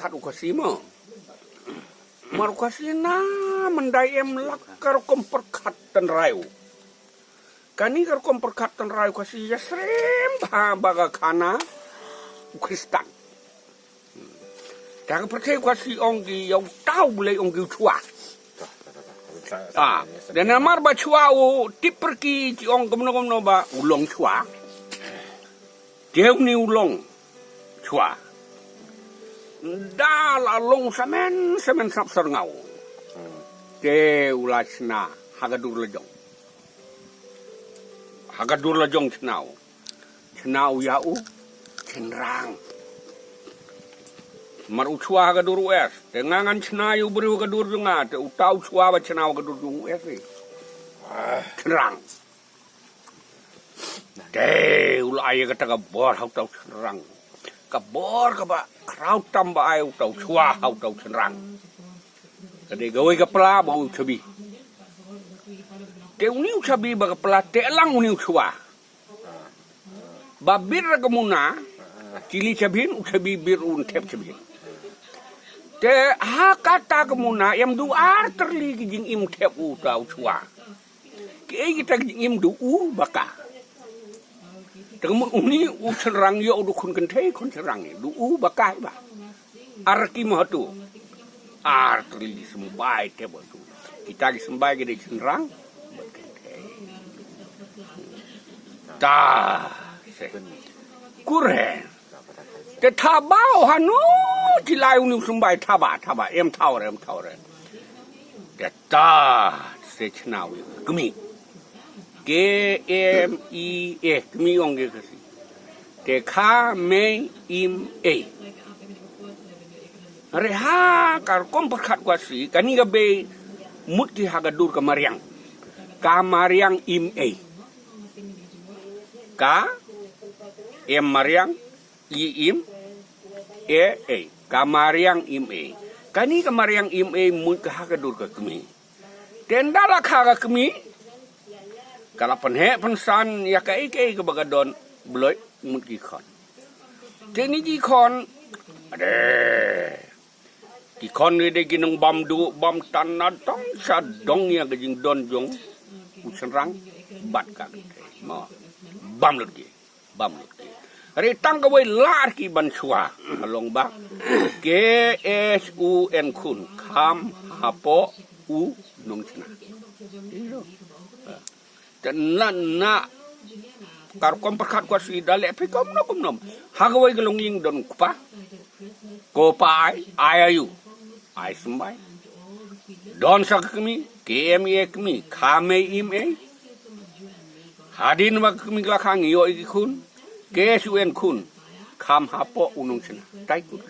perkat ukasima. Marukasina mendayem lak karukom perkat dan rayu. Kani karukom perkat dan rayu kasi yasrem baga kana Kristan. Kaya percaya kasi onggi yaw tau boleh onggi chua. Dan namar ba chua o tip pergi ci ong gomno ba ulong chua. Dia ni ulong chua. Dah long semen sap serngau. Ke ulasna hagadur lejong cenau yau cenrang. Maru chua hagadur es tengangan cenayu beri hagadur junga te utau chua ba cenau hagadur jung es cenrang. Ke ulai kata kabor hau tau cenrang. Kabor ka ba krau tambah ai tau chua hau tau cenrang. Kade gawai kepala bau cabi. Te uniu cabi ba kepala te lang uniu chua. Babir kemuna cili cabin ucabi bir un tep cabin. Te ha kata kemuna yang duar terli jing im tep u tau chua. Ke kita jing im du u baka. Temun uni u serang yo du kun kentei kun serang du u bakai ba. Arki mahatu. Arti sembai te batu. Kita di sembai gede serang kentei. Ta kuren. Te tabau hanu cilai uni sembai taba em tau re. Te ta se cnawi gemi. GMEA kami orang dia kasi. Teka me im a. Reha kar komperkat kuasi kani gabe muti hagadur kamariang. Kamariang im a. Ka em mariang i im a. Kamariang im a. Kani kamariang im a mut hagadur ka kami. Tendala khaga kami. Kalau pensan ya kai ke bagadon bloy mut gikon. Teni gikon ade. Gikon ni de ginung bam du bam tanah tong sadong ya gejing don jong usenrang bat ka ma bam lut gi. Re tang ka wei lar ki ban chua long ba GSUN kun kam hapo u nong chna. Dan na kar kom perkat kuasi dalek pikom nom hagawai gelonging don kupa ayu ai sembai don sakmi KME kmi kame ime hadin mak kmi lakang yo ikun KSUN kun kam hapo unong sena tai ku